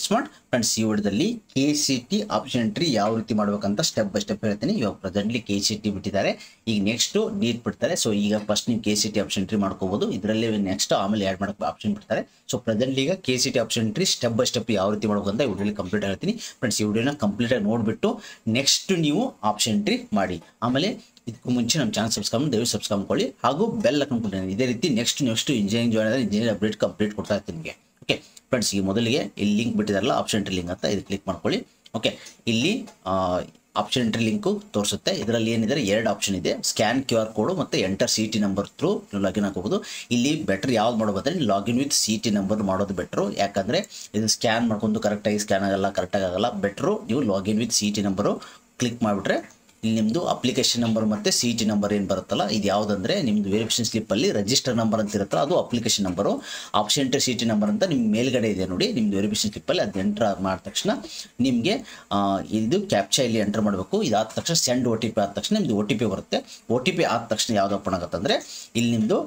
Smart friends, ಈ ವಿಡಿಯೋದಲ್ಲಿ KCT option entry ಯಾವ ರೀತಿ ಮಾಡಬೇಕಂತ ಸ್ಟೆಪ್ ಬೈ ಸ್ಟೆಪ್ ಹೇಳ್ತೀನಿ. ಇವಾಗ ಪ್ರೆಸೆಂಟ್ಲಿ KCT ಬಿಟ್ಟಿದ್ದಾರೆ, ಈಗ ನೆಕ್ಸ್ಟ್ ನೀಟ್ ಬಿಡ್ತಾರೆ. ಸೊ ಈಗ ಫಸ್ಟ್ ನೀವು KCT ಆಪ್ಷನ್ ಎಂಟ್ರಿ ಮಾಡ್ಕೋಬಹುದು. ಇದರಲ್ಲಿ ನೆಕ್ಸ್ಟ್ ಆಮೇಲೆ ಆ್ಯಡ್ ಮಾಡಕ್ಕೆ ಆಪ್ಷನ್ ಬಿಡ್ತಾರೆ. ಸೊ ಪ್ರೆಸೆಂಟ್ಲಿ ಈಗ KCT option entry step by step ಯಾವ ರೀತಿ ಮಾಡಬೇಕಂತ ಈ ವಿಡಿಯೋಲಿ ಕಂಪ್ಲೀಟ್ ಹೇಳ್ತೀನಿ. ಫ್ರೆಂಡ್ಸ್, ಈ ವಿಡಿಯೋನ ಕಂಪ್ಲೀಟ್ ಆಗಿ ನೋಡಿಬಿಟ್ಟು ನೆಕ್ಸ್ಟ್ ನೀವು ಆಪ್ಷನ್ ಎಂಟ್ರಿ ಮಾಡಿ. ಆಮೇಲೆ ಇದಕ್ಕೂ ಮುಂಚೆ ನಮ್ಮ ಚಾನಲ್ ಸಬ್ಸ್ಕ್ರೈಬ್ ದಯವಿಟ್ಟು ಸಬ್ಸ್ಕ್ರೈಬ್ ಮಾಡ್ಕೊಳ್ಳಿ, ಹಾಗೂ ಬೆಲ್ ಹಾಕೊಂಡ್ಬಿಟ್ಟಿದ್ದೀನಿ. ಇದೇ ರೀತಿ ನೆಕ್ಸ್ಟ್ ಇಂಜಿನಿಯರಿಂಗ್ ಜಾಯ್ನ್ ಆದರೆ ಇಂಜಿನಿಯರಿಂಗ್ ಅಪ್ಡೇಟ್ ಕಂಪ್ಲೀಟ್ ಕೊಡ್ತಾ ಇರ್ತೀನಿ ನಿಮಗೆ. ಓಕೆ ಫ್ರೆಂಡ್ಸ್, ಈಗ ಮೊದಲಿಗೆ ಇಲ್ಲಿ ಲಿಂಕ್ ಬಿಟ್ಟಿದಾರಲ್ಲ ಆಪ್ಷನ್ ಎಂಟ್ರಿ ಲಿಂಕ್ ಅಂತ, ಇದು ಕ್ಲಿಕ್ ಮಾಡ್ಕೊಳ್ಳಿ. ಓಕೆ, ಇಲ್ಲಿ ಆಪ್ಷನ್ ಎಂಟ್ರಿ ಲಿಂಕು ತೋರಿಸುತ್ತೆ. ಇದರಲ್ಲಿ ಏನಿದೆ, ಎರಡು ಆಪ್ಷನ್ ಇದೆ, ಸ್ಕ್ಯಾನ್ QR ಕೋಡು ಮತ್ತು enter CT number through login ಹಾಕೋಬಹುದು. ಇಲ್ಲಿ ಬೆಟರ್ ಯಾವ್ದು ಮಾಡೋದಂದ್ರೆ ಲಾಗಿನ್ ವಿತ್ CT ನಂಬರ್ ಮಾಡೋದು ಬೆಟ್ರು. ಯಾಕಂದರೆ ಇದು ಸ್ಕ್ಯಾನ್ ಮಾಡ್ಕೊಂಡು ಕರೆಕ್ಟಾಗಿ ಸ್ಕ್ಯಾನ್ ಆಗಲ್ಲ, ಕರೆಕ್ಟಾಗಿ ಆಗಲ್ಲ. ಬೆಟ್ರು ನೀವು login with CT number click ಮಾಡಿಬಿಟ್ರೆ ಇಲ್ಲಿ ನಿಮ್ಮದು ಅಪ್ಲಿಕೇಶನ್ ನಂಬರ್ ಮತ್ತು CT ನಂಬರ್ ಏನು ಬರುತ್ತಲ್ಲ, ಇದು ಯಾವುದಂದರೆ ನಿಮ್ಮದು ವೆರಿಫಿಕೇಷನ್ ಸ್ಲಿಪ್ಪಲ್ಲಿ ರಿಜಿಸ್ಟರ್ ನಂಬರ್ ಅಂತ ಇರುತ್ತಲ್ಲ, ಅದು application number. Option entry CT number ಅಂತ ನಿಮ್ಮ ಮೇಲ್ಗಡೆ ಇದೆ ನೋಡಿ, ನಿಮ್ಮದು ವೆರಿಫಿಕೇಷನ್ ಸ್ಲಿಪ್ಪಲ್ಲಿ ಅದು ಎಂಟ್ರ್ ಮಾಡಿದ ತಕ್ಷಣ ನಿಮಗೆ ಇದು ಕ್ಯಾಪ್ಚಾ ಇಲ್ಲಿ ಎಂಟ್ರ್ ಮಾಡಬೇಕು. ಇದಾದ ತಕ್ಷಣ ಸೆಂಡ್ OTP ಆದ ತಕ್ಷಣ ನಿಮ್ಮದು OTP ಬರುತ್ತೆ. OTP ಆದ ತಕ್ಷಣ ಯಾವುದು ಓಪನ್ ಆಗುತ್ತೆ ಅಂದರೆ ಇಲ್ಲಿ ನಿಮ್ಮದು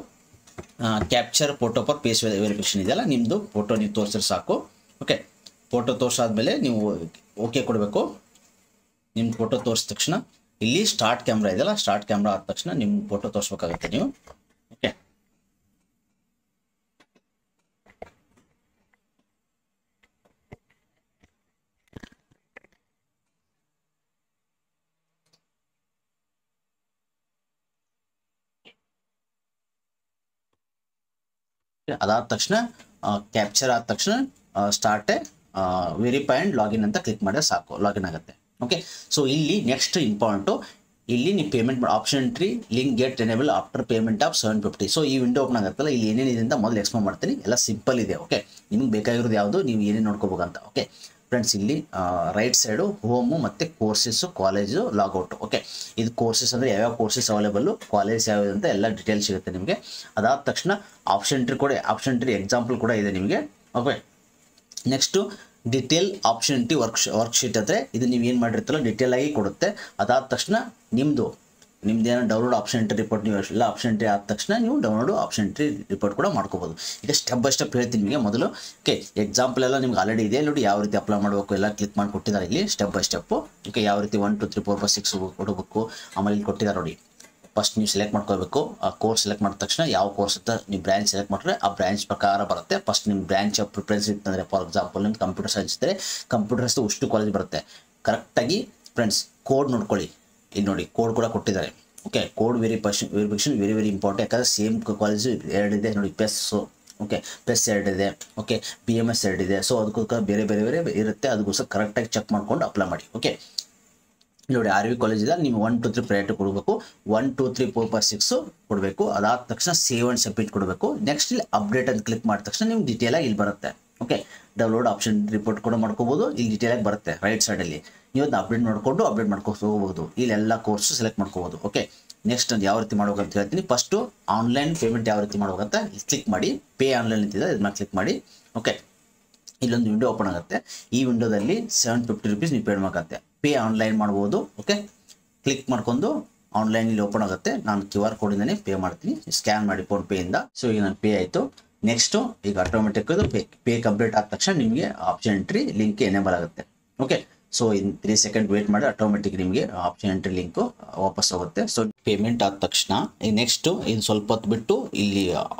capture photo for face verification ಇದೆಯಲ್ಲ, ನಿಮ್ಮದು ಫೋಟೋ ನೀವು ತೋರಿಸಿದ್ರೆ ಸಾಕು. ಓಕೆ, ಫೋಟೋ ತೋರಿಸಾದ್ಮೇಲೆ ನೀವು ಓಕೆ ಕೊಡಬೇಕು. ನಿಮ್ಮ ಫೋಟೋ ತೋರಿಸಿದ ತಕ್ಷಣ ಇಲ್ಲಿ ಸ್ಟಾರ್ಟ್ ಕ್ಯಾಮ್ರಾ ಇದೆಯಲ್ಲ, ಸ್ಟಾರ್ಟ್ ಕ್ಯಾಮ್ರಾ ಆದ ತಕ್ಷಣ ನಿಮ್ಮ ಫೋಟೋ ತೋರಿಸ್ಬೇಕಾಗುತ್ತೆ ನೀವು. ಓಕೆ, ಅದಾದ ತಕ್ಷಣ ಕ್ಯಾಪ್ಚರ್ ಆದ ತಕ್ಷಣ ಸ್ಟಾರ್ಟ್ ವೆರಿಫೈ ಆ್ಯಂಡ್ ಲಾಗಿನ್ ಅಂತ ಕ್ಲಿಕ್ ಮಾಡಿದ್ರೆ ಸಾಕು, ಲಾಗಿನ್ ಆಗುತ್ತೆ. ಓಕೆ, ಸೊ ಇಲ್ಲಿ ನೆಕ್ಸ್ಟ್ ಇಂಪಾರ್ಟೆಂಟು, ಇಲ್ಲಿ ನೀವು payment option entry link get enable after payment of 750. So ಈ ವಿಂಡೋ ಓಪನ್ ಆಗುತ್ತಲ್ಲ, ಇಲ್ಲಿ ಏನೇನಿದೆ ಅಂತ ಮೊದಲು ಎಕ್ಸ್ಪ್ಲೇನ್ ಮಾಡ್ತೀನಿ. ಎಲ್ಲ ಸಿಂಪಲ್ ಇದೆ. ಓಕೆ, ನಿಮ್ಗೆ ಬೇಕಾಗಿರೋದು ಯಾವುದು, ನೀವು ಏನೇನು ನೋಡ್ಕೋಬೇಕಂತ. ಓಕೆ ಫ್ರೆಂಡ್ಸ್, ಇಲ್ಲಿ ರೈಟ್ ಸೈಡು ಹೋಮು ಮತ್ತು ಕೋರ್ಸಸ್ಸು, ಕಾಲೇಜು, ಲಾಗೌಟು. ಓಕೆ, ಇದು ಕೋರ್ಸಸ್ ಅಂದರೆ ಯಾವ್ಯಾವ ಕೋರ್ಸಸ್ ಅವೈಲೇಬಲ್ಲು, ಕಾಲೇಜ್ ಯಾವ್ದು ಅಂತ ಎಲ್ಲ ಡೀಟೇಲ್ಸ್ ಸಿಗುತ್ತೆ ನಿಮಗೆ. ಅದಾದ ತಕ್ಷಣ ಆಪ್ಷನ್ ಎಂಟ್ರಿ ಕೂಡ, ಆಪ್ಷನ್ ಎಂಟ್ರಿ ಎಕ್ಸಾಂಪಲ್ ಕೂಡ ಇದೆ ನಿಮಗೆ. Okay, next detail option entry worksheet ಅಂದರೆ ಇದು ನೀವು ಏನು ಮಾಡಿರ್ತೀರೋ ಡಿಟೇಲ್ ಆಗಿ ಕೊಡುತ್ತೆ. ಅದಾದ ತಕ್ಷಣ ನಿಮ್ದೇನೋ ಡೌನ್ಲೋಡ್ ಆಪ್ಷನ್ ಎಂಟ್ರಿ ರಿಪೋರ್ಟ್, ನೀವು ಎಲ್ಲ ಆಪ್ಷನ್ ಎಂಟ್ರಿ ಆದ ತಕ್ಷಣ ನೀವು ಡೌನ್ಲೋಡ್ ಆಪ್ಷನ್ ಎಂಟ್ರಿ ರಿಪೋರ್ಟ್ ಕೂಡ ಮಾಡ್ಕೋಬೋದು. ಈಗ ಸ್ಟೆಪ್ ಬೈ ಸ್ಟೆಪ್ ಹೇಳ್ತೀನಿ ನಿಮಗೆ. ಮೊದಲು ಓಕೆ, ಎಕ್ಸಾಂಪಲ್ ಎಲ್ಲ ನಿಮ್ಗೆ ಆಲ್ರೆಡಿ ಇದೆ ನೋಡಿ, ಯಾವ ರೀತಿ ಅಪ್ಲೈ ಮಾಡಬೇಕು ಎಲ್ಲ ಕ್ಲಿಕ್ ಮಾಡಿ ಕೊಟ್ಟಿದ್ದಾರೆ ಇಲ್ಲಿ ಸ್ಟೆಪ್ ಬೈ ಸ್ಟೆಪ್ಪು. ಓಕೆ, ಯಾವ ರೀತಿ 1 2 3 4 5 6 ಕೊಡಬೇಕು. ಆಮೇಲೆ ಇಲ್ಲಿ ಕೊಟ್ಟಿದ್ದಾರೆ ನೋಡಿ, ಫಸ್ಟ್ ನೀವು ಸೆಲೆಕ್ಟ್ ಮಾಡ್ಕೋಬೇಕು. ಆ ಕೋರ್ಸ್ ಸೆಲೆಕ್ಟ್ ಮಾಡಿದ ತಕ್ಷಣ ಯಾವ ಕೋರ್ಸ್ ಅಂತ ನೀವು ಬ್ರಾಂಚ್ ಸೆಲೆಕ್ಟ್ ಮಾಡಿದ್ರೆ ಆ ಬ್ರಾಂಚ್ ಪ್ರಕಾರ ಬರುತ್ತೆ. ಫಸ್ಟ್ ನಿಮ್ಮ ಬ್ರಾಂಚ್ ಪ್ರಿಫರೆನ್ಸ್ ಇತ್ತಂದರೆ, ಫಾರ್ ಎಕ್ಸಾಂಪಲ್ ನಿಮ್ಗೆ ಕಂಪ್ಯೂಟರ್ ಸೈನ್ಸ್ ಇದ್ದರೆ ಕಂಪ್ಯೂಟರ್ ಸೈನ್ಸ್ ಉಷ್ಟು ಕಾಲೇಜ್ ಬರುತ್ತೆ. ಕರೆಕ್ಟಾಗಿ ಫ್ರೆಂಡ್ಸ್ ಕೋಡ್ ನೋಡ್ಕೊಳ್ಳಿ, ಇಲ್ಲಿ ನೋಡಿ ಕೋಡ್ ಕೂಡ ಕೊಟ್ಟಿದ್ದಾರೆ. Okay, code verification very important. ಯಾಕಂದರೆ ಸೇಮ್ ಕಾಲೇಜು ಎರಡಿದೆ ನೋಡಿ, ಪೆಸ್ಸು. ಓಕೆ, ಪೆಸ್ ಎರಡಿದೆ. ಓಕೆ, BMS ಎರಡಿದೆ. ಸೊ ಅದಕ್ಕೋಸ್ಕರ ಬೇರೆ ಇರುತ್ತೆ. ಅದಕ್ಕೋಸ್ಕರ ಕರೆಕ್ಟಾಗಿ ಚೆಕ್ ಮಾಡ್ಕೊಂಡು ಅಪ್ಲೈ ಮಾಡಿ. ಓಕೆ ನೋಡಿ, RV ಕಾಲೇಜ್ ಇಲ್ಲ, ನೀವು 1 2 3 ಪ್ರಯಾರಿಟಿ ಕೊಡಬೇಕು. 1 2 3 4 5 6 ಕೊಡಬೇಕು. ಅದಾದ ತಕ್ಷಣ ಸೇವ್ ಆ್ಯಂಡ್ ಸಬ್ಮಿಟ್ ಕೊಡಬೇಕು. ನೆಕ್ಸ್ಟ್ ಇಲ್ಲಿ ಅಪ್ಡೇಟ್ ಅಂತ ಕ್ಲಿಕ್ ಮಾಡಿದ ತಕ್ಷಣ ನಿಮ್ಗೆ ಡೀಟೇಲಾಗಿ ಇಲ್ಲಿ ಬರುತ್ತೆ. ಓಕೆ, ಡೌನ್ಲೋಡ್ ಆಪ್ಷನ್ ರಿಪೋರ್ಟ್ ಕೂಡ ಮಾಡ್ಕೋಬೋದು. ಇಲ್ಲಿ ಡೀಟೇಲಾಗಿ ಬರುತ್ತೆ ರೈಟ್ ಸೈಡಲ್ಲಿ. ನೀವು ಅದನ್ನ ಅಪ್ಡೇಟ್ ಮಾಡ್ಕೊಂಡು ಹೋಗ್ಬೋದು. ಇಲ್ಲಿ ಎಲ್ಲ ಕೋರ್ಸು ಸೆಲೆಕ್ಟ್ ಮಾಡ್ಕೋಬೋದು. ಓಕೆ, ನೆಕ್ಸ್ಟ್ ಅದು ಯಾವ ರೀತಿ ಮಾಡ್ಬೇಕು ಅಂತ ಹೇಳ್ತೀನಿ. ಫಸ್ಟು ಆನ್ಲೈನ್ ಪೇಮೆಂಟ್ ಯಾವ ರೀತಿ ಮಾಡ್ಬೇಕಂತ ಇಲ್ಲಿ ಕ್ಲಿಕ್ ಮಾಡಿ, ಪೇ ಆನ್ಲೈನ್ ಅಂತಿದೆ, ಇದನ್ನ ಕ್ಲಿಕ್ ಮಾಡಿ. ಓಕೆ, ಇಲ್ಲೊಂದು ವಿಂಡೋ ಓಪನ್ ಆಗುತ್ತೆ. ಈ ವಿಂಡೋದಲ್ಲಿ 750 ರೂಪೀಸ್ ನೀವು ಪೇ ಮಾಡಬೇಕಾಗುತ್ತೆ. ಪೇ ಆನ್ಲೈನ್ ಮಾಡ್ಬೋದು. ಓಕೆ, ಕ್ಲಿಕ್ ಮಾಡ್ಕೊಂಡು ಆನ್ಲೈನ್ ಇಲ್ಲಿ ಓಪನ್ ಆಗುತ್ತೆ. ನಾನು QR ಕೋಡಿಂದನೇ ಪೇ ಮಾಡ್ತೀನಿ, ಸ್ಕ್ಯಾನ್ ಮಾಡಿ ಫೋನ್ ಪೇಯಿಂದ. ಸೊ ಈಗ ನಾನು ಪೇ ಆಯಿತು. ನೆಕ್ಸ್ಟು ಈಗ ಆಟೋಮೆಟಿಕ್ ಪೇ ಕಂಪ್ಲೀಟ್ ಆದ ತಕ್ಷಣ ನಿಮಗೆ ಆಪ್ಷನ್ ಎಂಟ್ರಿ ಲಿಂಕ್ ಎನೇಬಲ್ ಆಗುತ್ತೆ. Okay, so in 3 second wait ಮಾಡಿ, ಆಟೋಮೆಟಿಕ್ ನಿಮಗೆ ಆಪ್ಷನ್ ಎಂಟ್ರಿ ಲಿಂಕು ವಾಪಸ್ ಹೋಗುತ್ತೆ. ಸೊ ಪೇಮೆಂಟ್ ಆದ ತಕ್ಷಣ ನೆಕ್ಸ್ಟು ಇದು ಸ್ವಲ್ಪ ಹೊತ್ತು ಬಿಟ್ಟು ಇಲ್ಲಿ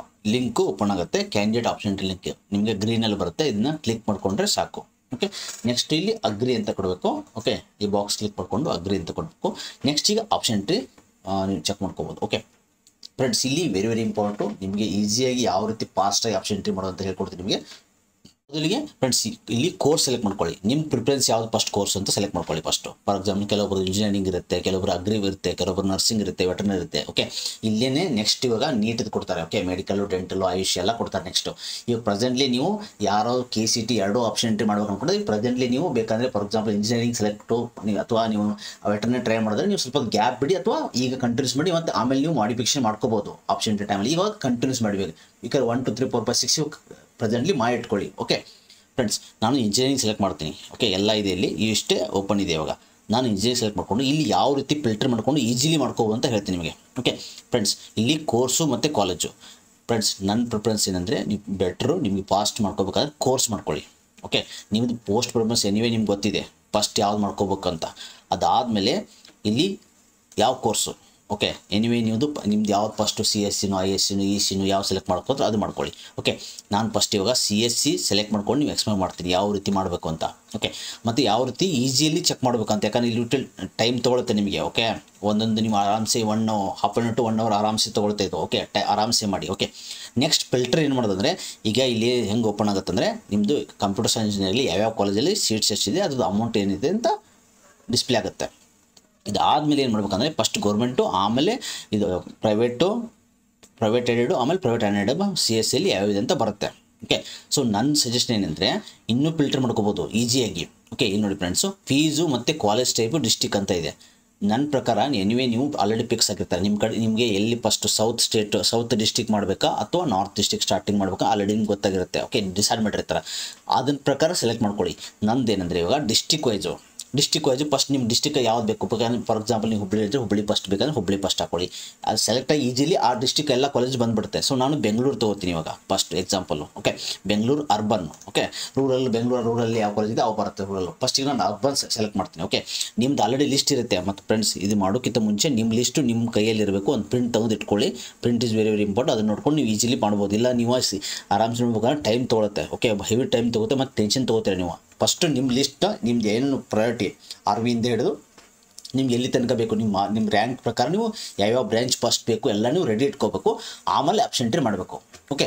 ಲಿಂಕು ಓಪನ್ ಆಗುತ್ತೆ. ಕ್ಯಾಂಡಿಡೇಟ್ ಆಪ್ಷನ್ ಎಂಟ್ರಿ ಲಿಂಕ್ ನಿಮಗೆ ಗ್ರೀನಲ್ಲಿ ಬರುತ್ತೆ, ಇದನ್ನ ಕ್ಲಿಕ್ ಮಾಡಿಕೊಂಡ್ರೆ ಸಾಕು. ಓಕೆ, ನೆಕ್ಸ್ಟ್ ಇಲ್ಲಿ ಅಗ್ರಿ ಅಂತ ಕೊಡಬೇಕು. ಓಕೆ, ಈ ಬಾಕ್ಸ್ ಕ್ಲಿಕ್ ಮಾಡಿಕೊಂಡು ಅಗ್ರಿ ಅಂತ ಕೊಡಬೇಕು. ನೆಕ್ಸ್ಟ್ ಈಗ ಆಪ್ಷನ್ ಎಂಟ್ರಿ ನೀವು ಚೆಕ್ ಮಾಡ್ಕೋಬೋದು. ಓಕೆ ಫ್ರೆಂಡ್ಸ್, ಇಲ್ಲಿ ವೆರಿ ಇಂಪಾರ್ಟೆಂಟು, ನಿಮಗೆ ಈಸಿಯಾಗಿ ಯಾವ ರೀತಿ ಫಾಸ್ಟಾಗಿ ಆಪ್ಷನ್ ಎಂಟ್ರಿ ಮಾಡೋದು ಅಂತ ಹೇಳ್ಕೊಡ್ತೀನಿ ನಿಮಗೆ. ಮೊದಲಿಗೆ ಫ್ರೆಂಡ್ಸ್ ಇಲ್ಲಿ ಕೋರ್ಸ್ ಸೆಲೆಕ್ಟ್ ಮಾಡ್ಕೊಳ್ಳಿ. ನಿಮ್ಮ ಪ್ರಿಫರೆನ್ಸ್ ಯಾವುದು ಫಸ್ಟ್ ಕೋರ್ಸ್ ಅಂತ ಸೆಲೆಕ್ಟ್ ಮಾಡ್ಕೊಳ್ಳಿ ಫಸ್ಟು. ಫಾರ್ ಎಕ್ಸಾಂಪಲ್ ಕೆಲವೊಬ್ಬರು ಇಂಜಿನಿಯರಿಂಗ್ ಇರುತ್ತೆ, ಕೆಲವೊಬ್ಬರು ಅಗ್ರಿ ಇರುತ್ತೆ, ಕೆಲವೊಬ್ಬರು ನರ್ಸಿಂಗ್ ಇರುತ್ತೆ, ವೆಟರ್ನರಿ ಇರುತ್ತೆ. ಓಕೆ, ಇಲ್ಲೇನೆ ನೆಕ್ಸ್ಟ್ ಇವಾಗ ನೀಟದು ಕೊಡ್ತಾರೆ. ಓಕೆ, ಮೆಡಿಕಲ್, ಡೆಂಟಲ್, ಆಯುಷ್ ಎಲ್ಲ ಕೊಡ್ತಾರೆ. ನೆಕ್ಸ್ಟು ಇವಾಗ ಪ್ರೆಸೆಂಟ್ಲಿ ನೀವು ಯಾರೋ KCT ಎರಡೂ ಆಪ್ಷನ್ ಎಂಟ್ರಿ ಮಾಡ್ಬೇಕು ಅನ್ಕೊಂಡ್ರೆ ಪ್ರೆಸೆಂಟ್ಲಿ ನೀವು ಬೇಕಂದರೆ ಫಾರ್ ಎಕ್ಸಾಂಪಲ್ ಇಂಜಿನಿಯರಿಂಗ್ ಸೆಲೆಕ್ಟು ಅಥವಾ ನೀವು ವೆಟರ್ನರಿ ಟ್ರೈ ಮಾಡಿದ್ರೆ ನೀವು ಸ್ವಲ್ಪ ಗ್ಯಾಪ್ ಬಿಡಿ, ಅಥವಾ ಈಗ ಕಂಟಿನ್ಯೂಸ್ ಮಾಡಿ ಮತ್ತು ಆಮೇಲೆ ನೀವು ಮಾಡಿಫಿಕೇಷನ್ ಮಾಡ್ಕೋಬೋದು ಆಪ್ಷನ್ ಎಂಟ್ರಿ ಟೈಮಲ್ಲಿ. ಇವಾಗ ಕಂಟಿನ್ಯೂಸ್ ಮಾಡಬೇಕು. ಈಗ 1 2 3 4 5 6 ಪ್ರೆಸೆಂಟ್ಲಿ ಮಾಡಿ ಇಟ್ಕೊಳ್ಳಿ. ಓಕೆ ಫ್ರೆಂಡ್ಸ್, ನಾನು ಇಂಜಿನಿಯರಿಂಗ್ ಸೆಲೆಕ್ಟ್ ಮಾಡ್ತೀನಿ. ಓಕೆ, ಎಲ್ಲ ಇದೆ ಇಲ್ಲಿ, ಇಷ್ಟೇ ಓಪನ್ ಇದೆ. ಇವಾಗ ನಾನು ಇಂಜಿನಿಯರಿಂಗ್ ಸೆಲೆಕ್ಟ್ ಮಾಡಿಕೊಂಡು ಇಲ್ಲಿ ಯಾವ ರೀತಿ ಫಿಲ್ಟರ್ ಮಾಡ್ಕೊಂಡು ಈಸಿಲಿ ಮಾಡ್ಕೋಬೋದು ಅಂತ ಹೇಳ್ತೀನಿ ನಿಮಗೆ. ಓಕೆ ಫ್ರೆಂಡ್ಸ್, ಇಲ್ಲಿ ಕೋರ್ಸು ಮತ್ತು ಕಾಲೇಜು. ಫ್ರೆಂಡ್ಸ್, ನನ್ನ ಪ್ರಿಫರೆನ್ಸ್ ಏನಂದರೆ ನೀವು ಬೆಟ್ರು ನಿಮಗೆ ಫಾಸ್ಟ್ ಮಾಡ್ಕೋಬೇಕಾದ್ರೆ ಕೋರ್ಸ್ ಮಾಡ್ಕೊಳ್ಳಿ. ಓಕೆ ನಿಮ್ಮದು ಪೋಸ್ಟ್ ಪ್ರಿಫರೆನ್ಸ್ ಎನಿವೇ ನಿಮ್ಗೆ ಗೊತ್ತಿದೆ ಫಸ್ಟ್ ಯಾವ್ದು ಮಾಡ್ಕೋಬೇಕಂತ. ಅದಾದಮೇಲೆ ಇಲ್ಲಿ ಯಾವ ಕೋರ್ಸು ಓಕೆ ಎನಿವೇ ನಿಮ್ಮದು ಯಾವ್ದು ಫಸ್ಟು CSC ISC EC ಯಾವ ಸೆಲೆಕ್ಟ್ ಮಾಡ್ಕೋದ್ರೆ ಅದು ಮಾಡ್ಕೊಳ್ಳಿ. ಓಕೆ ನಾನು ಫಸ್ಟ್ ಇವಾಗ CSC ಸೆಲೆಕ್ಟ್ ಮಾಡ್ಕೊಂಡು ನೀವು ಎಕ್ಸ್ಪ್ಲೇನ್ ಮಾಡ್ತೀನಿ ಯಾವ ರೀತಿ ಮಾಡಬೇಕು ಅಂತ. ಓಕೆ ಮತ್ತು ಯಾವ ರೀತಿ ಈಸಿಯಲ್ಲಿ ಚೆಕ್ ಮಾಡಬೇಕಂತ, ಯಾಕಂದರೆ ಇಲ್ಲಿ ಟೈಮ್ ತೊಗೊಳುತ್ತೆ ನಿಮಗೆ. ಓಕೆ ಒಂದೊಂದು ನೀವು ಆರಾಮ್ಸೆ 1.5 to 1 hour ಆರಾಮ್ಸೆ ತೊಗೊಳ್ತಾ ಇದ್ದು. ಓಕೆ ಆರಾಮ್ಸೆ ಮಾಡಿ. ಓಕೆ ನೆಕ್ಸ್ಟ್ ಫಿಲ್ಟರ್ ಏನು ಮಾಡೋದಂದರೆ, ಈಗ ಇಲ್ಲಿ ಹೆಂಗೆ ಓಪನ್ ಆಗುತ್ತೆ ಅಂದರೆ ನಿಮ್ಮದು ಕಂಪ್ಯೂಟರ್ ಸೈನ್ಸ್ ಇಂಜಿನಿಯರಿಂಗಲ್ಲಿ ಯಾವ್ಯಾವ ಕಾಲೇಜಲ್ಲಿ ಸೀಟ್ಸ್ ಎಷ್ಟಿದೆ ಅದ್ರದ್ದು ಅಮೌಂಟ್ ಏನಿದೆ ಅಂತ ಡಿಸ್ಪ್ಲೇ ಆಗುತ್ತೆ. ಇದಾದಮೇಲೆ ಏನು ಮಾಡ್ಬೇಕಂದ್ರೆ ಫಸ್ಟ್ ಗೌರ್ಮೆಂಟು, ಆಮೇಲೆ ಇದು ಪ್ರೈವೇಟ್ ಏಡೆಡು, ಆಮೇಲೆ ಪ್ರೈವೇಟ್ ಅನ್ಎಡೆಡ್ CSCಯಲ್ಲಿ ಯಾವ್ಯಾವಿದೆ ಅಂತ ಬರುತ್ತೆ. ಓಕೆ ಸೊ ನನ್ನ ಸಜೆಷನ್ ಏನಂದರೆ ಇನ್ನೂ ಫಿಲ್ಟರ್ ಮಾಡ್ಕೋಬೋದು ಈಸಿಯಾಗಿ. ಓಕೆ ಇಲ್ಲಿ ನೋಡಿ ಫ್ರೆಂಡ್ಸು, ಫೀಸು ಮತ್ತು ಕಾಲೇಜ್ ಟೈಪು ಡಿಸ್ಟಿಕ್ ಅಂತ ಇದೆ. ನನ್ನ ಪ್ರಕಾರ ಎನಿವೇ ನೀವು ಆಲ್ರೆಡಿ ಫಿಕ್ಸ್ ಆಗಿರ್ತಾರೆ ನಿಮ್ಮ ಕಡೆ, ನಿಮಗೆ ಎಲ್ಲಿ ಫಸ್ಟ್ ಸೌತ್ ಡಿಸ್ಟಿಕ್ ಮಾಡಬೇಕಾ ಅಥವಾ ನಾರ್ತ್ ಡಿಸ್ಟಿಕ್ ಸ್ಟಾರ್ಟಿಂಗ್ ಮಾಡಬೇಕಾ ಆಲ್ರೆಡಿ ನಿಮ್ಗೆ ಗೊತ್ತಾಗಿರುತ್ತೆ. ಓಕೆ ಡಿಸೈಡ್ ಮಾಡಿರ್ತಾರೆ, ಅದನ್ನ ಪ್ರಕಾರ ಸೆಲೆಕ್ಟ್ ಮಾಡ್ಕೊಳ್ಳಿ. ನಂದೇನೆಂದರೆ ಇವಾಗ ಡಿಸ್ಟಿಕ್ ವೈಸು ಫಸ್ಟ್ ನಿಮ್ಮ ಡಿಸ್ಟಿಕ್ ಯಾವ್ದು ಬೇಕು, ಫಾರ್ ಎಕ್ಸಾಂಪಲ್ ನೀವು ಹುಬ್ಬಳ್ಳಿ ಇದ್ದರೆ ಹುಬ್ಬಳ್ಳಿ ಫಸ್ಟ್ ಬೇಕಂದ್ರೆ ಹುಬ್ಬಳ್ಳಿ ಫಸ್ಟ್ ಹಾಕೊಳ್ಳಿ. ಅದು ಸೆಲೆಕ್ಟ್ ಆಗಿ ಈಸಿಲಿ ಆ ಡಿಸ್ಟಿಕ್ ಎಲ್ಲ ಕಾಲೇಜ್ ಬಂದುಬಿಡುತ್ತೆ. ಸೊ ನಾನು ಬೆಂಗಳೂರು ತೊಗೋತೀನಿ ಇವಾಗ first example. Okay Bengaluru urban. Okay ರೂರಲ್ಲಿ ಯಾವ ಕಾಲೇಜ್ ಇದೆ ಅವು ಬರುತ್ತೆ ರೂರಲ್ಲು. ಫಸ್ಟಿಗೆ ನಾನು ಅರ್ಬನ್ ಸೆಲೆಕ್ಟ್ ಮಾಡ್ತೀನಿ. ಓಕೆ ನಿಮ್ದು ಆಲ್ರೆಡಿ ಲಿಸ್ಟ್ ಇರುತ್ತೆ. ಮತ್ತು ಫ್ರೆಂಡ್ಸ್ ಇದು ಮಾಡೋಕ್ಕಿಂತ ಮುಂಚೆ ನಿಮ್ಮ ಲಿಸ್ಟು ನಿಮ್ಮ ಕೈಯಲ್ಲಿ ಇರಬೇಕು. ಒಂದು ಪ್ರಿಂಟ್ ತೆಗೆದು ಇಟ್ಕೊಳ್ಳಿ. Print is very important. ಅದನ್ನು ನೋಡ್ಕೊಂಡು ನೀವು ಈಸಿಲಿ ಮಾಡ್ಬೋದು. ಇಲ್ಲ ನೀವು ಆರಾಮ್ಸೆ ನೋಡ್ಬೇಕಂದ್ರೆ ಟೈಮ್ ತೊಗೊಳುತ್ತೆ. ಓಕೆ ಹೆವಿ ಟೈಮ್ ತೊಗುತ್ತೆ ಮತ್ತು ಟೆನ್ಷನ್ ತೊಗೋತೀರ ನೀವು. ಫಸ್ಟು ನಿಮ್ಮ ಲಿಸ್ಟ್ ನಿಮ್ದು ಏನು ಪ್ರಯಾರಿಟಿ ಆರ್ವಿಯಿಂದ ಹಿಡಿದು ನಿಮ್ಗೆ ಎಲ್ಲಿ ತನಕ ಬೇಕು ನಿಮ್ಮ ರ್ಯಾಂಕ್ ಪ್ರಕಾರ ನೀವು ಯಾವ್ಯಾವ ಬ್ರಾಂಚ್ ಫಸ್ಟ್ ಬೇಕು ಎಲ್ಲ ನೀವು ರೆಡಿ ಇಟ್ಕೋಬೇಕು. ಆಮೇಲೆ ಆಪ್ಷನ್ ಎಂಟ್ರಿ ಮಾಡಬೇಕು. ಓಕೆ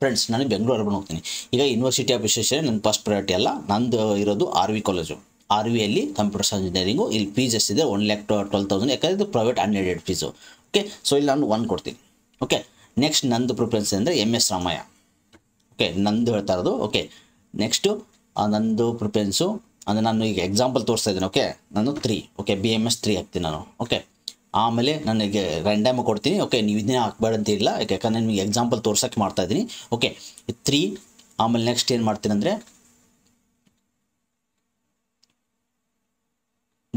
ಫ್ರೆಂಡ್ಸ್ ನಾನು ಬೆಂಗಳೂರು ಅರ್ಬನ್ ಹೋಗ್ತೀನಿ. ಈಗ ಯೂನಿವರ್ಸಿಟಿ ಆಫ್ ವಿಶ್ವೇಶ್ವರಯ್ಯ ನನ್ನ ಫಸ್ಟ್ ಪ್ರಯಾರಿಟಿ ಅಲ್ಲ, ನಂದು ಇರೋದು RV ಕಾಲೇಜು. RVಯಲ್ಲಿ ಕಂಪ್ಯೂಟರ್ ಸೈನ್ಸ್ ಇಂಜಿನಿಯರಿಂಗು. ಇಲ್ಲಿ ಫೀಸ್ ಎಷ್ಟಿದೆ 1,12,000, ಯಾಕಂದರೆ ಇದು private unaided fees. Okay so ಇಲ್ಲಿ ನಾನು 1 ಕೊಡ್ತೀನಿ. ಓಕೆ ನೆಕ್ಸ್ಟ್ ನಂದು ಪ್ರಿಫರೆನ್ಸ್ ಅಂದರೆ MS ರಾಮಯ್ಯ. ಓಕೆ ನಂದು ಹೇಳ್ತಾ ಇರೋದು. ಓಕೆ ನೆಕ್ಸ್ಟು ನಂದು ಪ್ರಿಫರೆನ್ಸು ಅಂದರೆ ನಾನು ಈಗ ಎಕ್ಸಾಂಪಲ್ ತೋರಿಸ್ತಾ ಇದ್ದೀನಿ. ಓಕೆ ನಾನು 3 ಓಕೆ BMS 3 ಹಾಕ್ತೀನಿ ನಾನು. ಓಕೆ ಆಮೇಲೆ ನನಗೆ ರ್ಯಾಂಡಮ್ ಕೊಡ್ತೀನಿ. ಓಕೆ ನೀವು ಇದನ್ನೇ ಹಾಕ್ಬೇಡ ಅಂತ ಇಲ್ಲ, ಯಾಕಂದರೆ ನಿಮಗೆ ಎಕ್ಸಾಂಪಲ್ ತೋರ್ಸೋಕ್ಕೆ ಮಾಡ್ತಾಯಿದ್ದೀನಿ. ಓಕೆ 3 ಆಮೇಲೆ ನೆಕ್ಸ್ಟ್ ಏನು ಮಾಡ್ತೀನಿ ಅಂದರೆ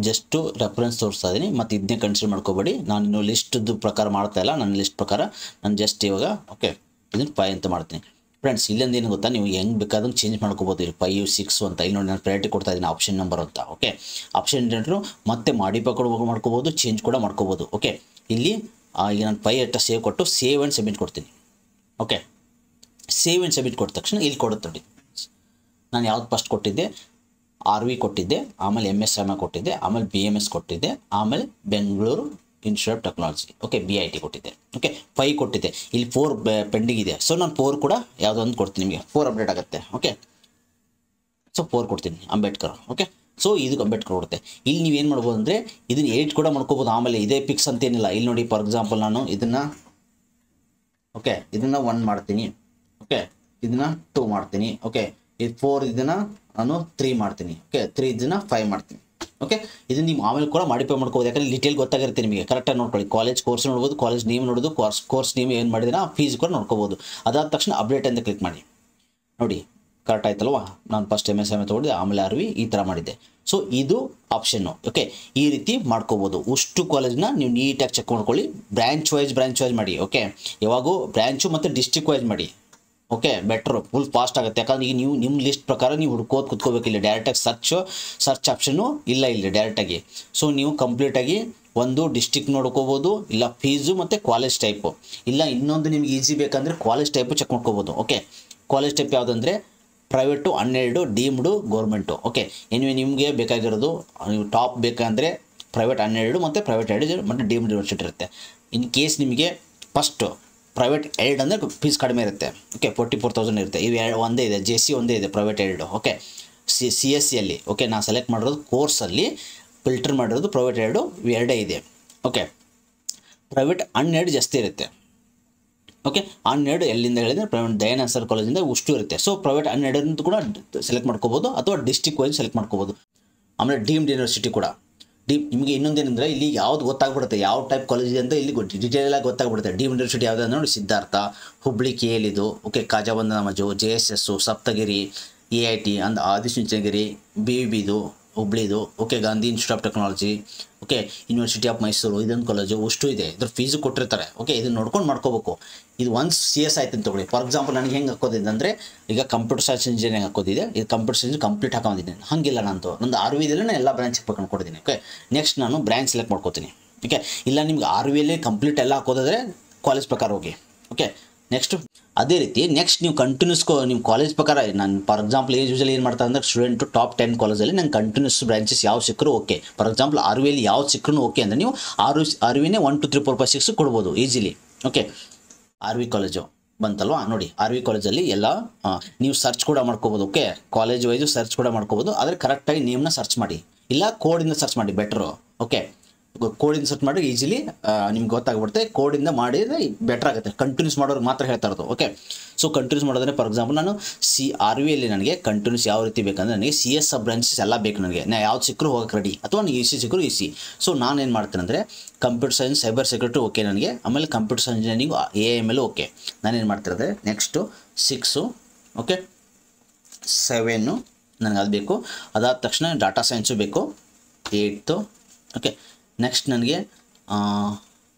ಜಸ್ಟು ರೆಫರೆನ್ಸ್ ತೋರಿಸ್ತಾ ಇದ್ದೀನಿ. ಮತ್ತು ಇದನ್ನೇ ಕನ್ಸಿಡರ್ ಮಾಡ್ಕೋಬೇಡಿ, ನಾನು ಇನ್ನೂ ಲಿಸ್ಟ್ದು ಪ್ರಕಾರ ಮಾಡ್ತಾಯಿಲ್ಲ. ನನ್ನ ಲಿಸ್ಟ್ ಪ್ರಕಾರ ನಾನು ಜಸ್ಟ್ ಇವಾಗ ಓಕೆ ಇದನ್ನು 5 ಅಂತ ಮಾಡ್ತೀನಿ. ಫ್ರೆಂಡ್ಸ್ ಇಲ್ಲಿಂದ ಏನು ಗೊತ್ತಾ, ನೀವು ಹೆಂಗೆ ಬೇಕಾದಂಗೆ ಚೇಂಜ್ ಮಾಡ್ಕೋಬೋದು. ಇಲ್ಲಿ 5, 6 ಅಂತ ಇಲ್ಲಿ ನೋಡಿ ನಾನು ಪ್ರಯಾರಿಟಿ ಕೊಡ್ತಾ ಇದ್ದೀನಿ ಆಪ್ಷನ್ ನಂಬರ್ ಅಂತ. ಓಕೆ ಆಪ್ಷನ್ ಏನಾದರೂ ಮತ್ತೆ ಮಾಡಿಫೈ ಕೂಡ ಮಾಡ್ಕೋಬೋದು, ಚೇಂಜ್ ಕೂಡ ಮಾಡ್ಕೋಬೋದು. ಓಕೆ ಇಲ್ಲಿ ಈಗ ನಾನು 5 ಅಂತ ಸೇವ್ ಕೊಟ್ಟು ಸೇವ್ ಆ್ಯಂಡ್ ಸಬ್ಮಿಟ್ ಕೊಡ್ತೀನಿ. ಓಕೆ ಸೇವ್ ಆ್ಯಂಡ್ ಸಬ್ಮಿಟ್ ಕೊಟ್ಟ ತಕ್ಷಣ ಇಲ್ಲಿ ಕೊಡುತ್ತೆ ನೋಡಿ. ನಾನು ಯಾವ್ದು ಫಸ್ಟ್ ಕೊಟ್ಟಿದ್ದೆ RV ಕೊಟ್ಟಿದ್ದೆ, ಆಮೇಲೆ MS ರಾಮಯ್ಯ ಕೊಟ್ಟಿದ್ದೆ, ಆಮೇಲೆ BMS ಕೊಟ್ಟಿದ್ದೆ, ಆಮೇಲೆ Bengaluru institute of technology okay BIT ಕೊಟ್ಟಿದ್ದೆ. ಓಕೆ 5 ಕೊಟ್ಟಿದ್ದೆ. ಇಲ್ಲಿ 4 ಪೆಂಡಿಂಗ್ ಇದೆ. ಸೊ ನಾನು 4 ಕೂಡ ಯಾವುದೋ ಒಂದು ಕೊಡ್ತೀನಿ, ನಿಮಗೆ 4 ಅಪ್ಡೇಟ್ ಆಗುತ್ತೆ. ಓಕೆ ಸೊ 4 ಕೊಡ್ತೀನಿ ಅಂಬೇಡ್ಕರ್. ಓಕೆ ಸೊ ಇದು ಅಂಬೇಡ್ಕರ್ ಕೊಡುತ್ತೆ. ಇಲ್ಲಿ ನೀವೇನು ಮಾಡ್ಬೋದು ಅಂದರೆ ಇದನ್ನು ಎಡಿಟ್ ಕೂಡ ಮಾಡ್ಕೋಬೋದು. ಆಮೇಲೆ ಇದೇ ಪಿಕ್ಸ್ ಅಂತೇನಿಲ್ಲ. ಇಲ್ಲಿ ನೋಡಿ ಫಾರ್ ಎಕ್ಸಾಂಪಲ್ ನಾನು ಇದನ್ನು 1 ಮಾಡ್ತೀನಿ. ಓಕೆ ಇದನ್ನು 2 ಮಾಡ್ತೀನಿ. ಓಕೆ ಇದು 4 ಇದನ್ನು ನಾನು 3 ಮಾಡ್ತೀನಿ. ಓಕೆ 3 ಇದನ್ನು 5 ಮಾಡ್ತೀನಿ. ಓಕೆ ಇದನ್ನು ನೀವು ಆಮೇಲೆ ಕೂಡ ಮಾಡಿಫೈ ಮಾಡ್ಕೋಬೋದು, ಯಾಕಂದರೆ ಡೀಟೇಲ್ ಗೊತ್ತಾಗಿರುತ್ತೆ ನಿಮಗೆ. ಕರೆಕ್ಟಾಗಿ ನೋಡ್ಕೊಳ್ಳಿ. ಕಾಲೇಜ್ ಕೋರ್ಸ್ ನೋಡ್ಬೋದು, ಕಾಲೇಜ್ ನೇಮ್ ನೋಡೋದು, ಕೋರ್ಸ್ ನೇಮ್ ಏನು ಮಾಡಿದ್ರೆ ಆ ಫೀಸ್ ಕೂಡ ನೋಡ್ಕೋಬೋದು. ಅದಾದ ತಕ್ಷಣ ಅಪ್ಡೇಟ್ ಅಂತ ಕ್ಲಿಕ್ ಮಾಡಿ. ನೋಡಿ ಕರೆಕ್ಟ್ ಆಯ್ತಲ್ವಾ, ನಾನು ಫಸ್ಟ್ MS ತೊಗೊಂಡಿದ್ದೆ, ಆಮೇಲೆ RV ಈ ಥರ ಮಾಡಿದ್ದೆ. ಸೊ ಇದು ಆಪ್ಷನ್ನು. ಓಕೆ ಈ ರೀತಿ ಮಾಡ್ಕೋಬೋದು. ಅಷ್ಟು ಕಾಲೇಜ್ನ ನೀವು ನೀಟಾಗಿ ಚೆಕ್ ಮಾಡ್ಕೊಳ್ಳಿ. ಬ್ರ್ಯಾಂಚ್ ವೈಸ್ ಮಾಡಿ. ಓಕೆ ಯಾವಾಗೂ ಬ್ರ್ಯಾಂಚು ಮತ್ತು ಡಿಸ್ಟ್ರಿಕ್ಟ್ ವೈಸ್ ಮಾಡಿ. ಓಕೆ ಬೆಟ್ರು ಫುಲ್ ಫಾಸ್ಟ್ ಆಗುತ್ತೆ. ಯಾಕಂದರೆ ಈಗ ನೀವು ನಿಮ್ಮ ಲಿಸ್ಟ್ ಪ್ರಕಾರ ನೀವು ಹುಡ್ಕೋದು ಕುತ್ಕೋಬೇಕಿಲ್ಲ. ಡೈರೆಕ್ಟಾಗಿ ಸರ್ಚ್ ಆಪ್ಷನ್ನು ಇಲ್ಲ ಇಲ್ಲಿ ಡೈರೆಕ್ಟಾಗಿ. ಸೊ ನೀವು ಕಂಪ್ಲೀಟಾಗಿ ಒಂದು ಡಿಸ್ಟ್ರಿಕ್ಟ್ ನೋಡ್ಕೋಬೋದು, ಇಲ್ಲ ಫೀಸು ಮತ್ತು ಕಾಲೇಜ್ ಟೈಪು, ಇಲ್ಲ ಇನ್ನೊಂದು ನಿಮ್ಗೆ ಈಸಿ ಬೇಕಂದರೆ ಕಾಲೇಜ್ ಟೈಪು ಚೆಕ್ ಮಾಡ್ಕೋಬೋದು. ಓಕೆ ಕಾಲೇಜ್ ಟೈಪ್ ಯಾವುದಂದರೆ private, unaided, deemed, government. Okay anyway ನಿಮಗೆ ಬೇಕಾಗಿರೋದು ನೀವು ಟಾಪ್ ಬೇಕಂದರೆ ಪ್ರೈವೇಟ್ ಅನ್ಎಡೆಡು ಮತ್ತು ಪ್ರೈವೇಟ್ ಎಡೆಡ್ ಮತ್ತು ಡೀಮ್ಡ್ ಯೂನಿವರ್ಸಿಟಿ ಇರುತ್ತೆ. ಇನ್ ಕೇಸ್ ನಿಮಗೆ ಫಸ್ಟು ಪ್ರೈವೇಟ್ ಏಡ್ ಅಂದರೆ ಫೀಸ್ ಕಡಿಮೆ ಇರುತ್ತೆ. ಓಕೆ 44,000 ಇರುತ್ತೆ. ಇವು ಒಂದೇ ಇದೆ, JC ಒಂದೇ ಇದೆ ಪ್ರೈವೇಟ್ ಏಡ್. ಓಕೆ CSCಯಲ್ಲಿ ಓಕೆ ನಾನು ಸೆಲೆಕ್ಟ್ ಮಾಡಿರೋದು ಕೋರ್ಸಲ್ಲಿ ಫಿಲ್ಟರ್ ಮಾಡಿರೋದು ಪ್ರೈವೇಟ್ ಏಡು ಎರಡೇ ಇದೆ. ಓಕೆ ಪ್ರೈವೇಟ್ ಅನ್ಎಡ್ ಜಾಸ್ತಿ ಇರುತ್ತೆ. ಓಕೆ ಅನ್ಎಡ್ ಎಲ್ಲಿಂದ ಹೇಳಿದರೆ ಪ್ರೈವೇಟ್ ದಯಾನಂದ ಸರ್ ಕಾಲೇಜಿಂದ ಉಷ್ಟು ಇರುತ್ತೆ. ಸೊ ಪ್ರೈವೇಟ್ ಅನ್ಎಡ್ ಅಂತ ಕೂಡ ಸೆಲೆಕ್ಟ್ ಮಾಡ್ಕೋಬೋದು, ಅಥವಾ ಡಿಸ್ಟ್ರಿಕ್ಟ್ ವೈಸ್ ಸೆಲೆಕ್ಟ್ ಮಾಡ್ಕೋಬೋದು. ಆಮೇಲೆ ಡೀಮ್ಡ್ ಯೂನಿವರ್ಸಿಟಿ ಕೂಡ ನಿಮಗೆ ಇನ್ನೊಂದೇನೆಂದರೆ ಇಲ್ಲಿ ಯಾವ್ದು ಗೊತ್ತಾಗ್ಬಿಡುತ್ತೆ, ಯಾವ ಟೈಪ್ ಕಾಲೇಜ್ ಇದೆ ಅಂತ ಇಲ್ಲಿ ಡೀಟೇಲಾಗಿ ಗೊತ್ತಾಗ್ಬಿಡುತ್ತೆ. ಡೀಮ್ಡ್ ಯೂನಿವರ್ಸಿಟಿ ಯಾವುದೇ ನೋಡಿ ಸಿದ್ಧಾರ್ಥ, ಹುಬ್ಬಳ್ಳಿ KL ಇದು. ಓಕೆ ಕಾಜಾಬಂದ ನಮಜು, JSS, Saptagiri, AIT and Adichunchanagiri, BVB ಇದು. ಹುಬ್ಳಿದು, okay, Gandhi institute of technology, okay, university of Mysuru, ಇದೊಂದು ಕಾಲೇಜು, ಅಷ್ಟು ಇದೆ, ಇದ್ರ ಫೀಸು ಕೊಟ್ಟಿರ್ತಾರೆ. ಓಕೆ, ಇದನ್ನು ನೋಡ್ಕೊಂಡು ಮಾಡ್ಕೋಬೇಕು. ಇದು ಒನ್ಸ್ CS ಆಯ್ತು ಅಂತ ತೊಗೊಳ್ಳಿ. ಫಾರ್ ಎಕ್ಸಾಂಪಲ್ ನನಗೆ ಹೆಂಗೆ ಹಾಕೋದಿದೆ ಅಂದರೆ, ಈಗ ಕಂಪ್ಯೂಟರ್ ಸೈನ್ಸ್ ಇಂಜಿನಿಯರಿಂಗ್ ಹಾಕೋದಿದೆ, ಇದು ಕಂಪ್ಯೂಟರ್ ಸೈನ್ಸ್ ಕಂಪ್ಲೀಟ್ ಹಾಕೊಂಡಿದ್ದೀನಿ. ಹಾಗಿಲ್ಲ, ನಂದು RV ನಾನು ಎಲ್ಲ ಬ್ರಾಂಚ್ ಹಾಕೊಂಡ್ಕೊಡ್ತೀನಿ. ಓಕೆ, ನೆಕ್ಸ್ಟ್ ನಾನು ಬ್ರಾಂಚ್ ಸೆಲೆಕ್ಟ್ ಮಾಡ್ಕೋತೀನಿ. ಓಕೆ, ಇಲ್ಲ ನಿಮ್ಗೆ RV ಕಂಪ್ಲೀಟ್ ಎಲ್ಲ ಹಾಕೋದಾದರೆ ಕಾಲೇಜ್ ಪ್ರಕಾರ ಹೋಗಿ. ಓಕೆ, ನೆಕ್ಸ್ಟು ಅದೇ ರೀತಿ ನೆಕ್ಸ್ಟ್ ನೀವು ಕಂಟಿನ್ಯೂಸ್ ನಿಮ್ಮ ಕಾಲೇಜ್ ಪ್ರಕಾರ, ನಾನು ಫಾರ್ ಎಕ್ಸಾಂಪಲ್ ಯೂಶಲಿ ಏನು ಮಾಡ್ತಾರೆ ಅಂದರೆ, ಸ್ಟೂಡೆಂಟು ಟಾಪ್ 10 ಕಾಲೇಜಲ್ಲಿ ನಂಗೆ ಕಂಟಿನ್ಯೂಸ್ ಬ್ರಾಂಚಸ್ ಯಾವ ಸಿಕ್ಕರು ಓಕೆ. ಫಾರ್ ಎಕ್ಸಾಂಪಲ್ RV ಯಾವ್ದು ಸಿಕ್ಕರೂ ಓಕೆ ಅಂದರೆ ನೀವು RV 1 2 3 4 5 6 ಕೊಡ್ಬೋದು ಈಸಿಲಿ. ಓಕೆ, RV ಕಾಲೇಜು ಬಂತಲ್ವಾ, ನೋಡಿ RV ಕಾಲೇಜಲ್ಲಿ ಎಲ್ಲ ನೀವು ಸರ್ಚ್ ಕೂಡ ಮಾಡ್ಕೋಬೋದು. ಓಕೆ, ಕಾಲೇಜ್ ವೈಸು ಸರ್ಚ್ ಕೂಡ ಮಾಡ್ಕೋಬೋದು, ಆದರೆ ಕರೆಕ್ಟಾಗಿ ನೇಮ್ನ ಸರ್ಚ್ ಮಾಡಿ, ಇಲ್ಲ ಕೋಡಿಂದ ಸರ್ಚ್ ಮಾಡಿ ಬೆಟ್ರು. ಓಕೆ, ಕೋಡಿಂದ ಸರ್ಚ್ ಮಾಡಿ ಈಸಿಲಿ ನಿಮ್ಗೆ ಗೊತ್ತಾಗ್ಬಿಡುತ್ತೆ. ಕೋಡಿಂದ ಮಾಡಿದರೆ ಬೆಟರ್ ಆಗುತ್ತೆ. ಕಂಟಿನ್ಯೂಸ್ ಮಾಡೋರು ಮಾತ್ರ ಹೇಳ್ತಾ ಇರೋದು. ಓಕೆ, ಸೊ ಕಂಟಿನ್ಯೂಸ್ ಮಾಡೋದ್ರೆ ಫಾರ್ ಎಕ್ಸಾಂಪಲ್ ನಾನು RVಯಲ್ಲಿ ನನಗೆ ಕಂಟಿನ್ಯೂಸ್ ಯಾವ ರೀತಿ ಬೇಕಂದರೆ, ನನಗೆ CS ಸಬ್ ಬ್ರಾಂಚಸ್ ಎಲ್ಲ ಬೇಕು. ನನಗೆ ಯಾವ್ದು ಸಿಕ್ಕರೂ ಹೋಗಕ್ಕೆ ರೆಡಿ, ಅಥವಾ ನಾನು EC ಸಿಕ್ಕರೂ EC. ಸೊ ನಾನೇನು ಮಾಡ್ತೇನೆ ಅಂದರೆ, computer science, cyber security okay ನನಗೆ, ಆಮೇಲೆ computer science engineering AIML okay. ನಾನೇನು ಮಾಡ್ತಿರೋದ್ರೆ ನೆಕ್ಸ್ಟು 6, ಓಕೆ, 7 ನನಗೆ ಅದು ಬೇಕು. ಅದಾದ ತಕ್ಷಣ ಡಾಟಾ ಸೈನ್ಸು ಬೇಕು, 8. ಓಕೆ, ನೆಕ್ಸ್ಟ್ ನನಗೆ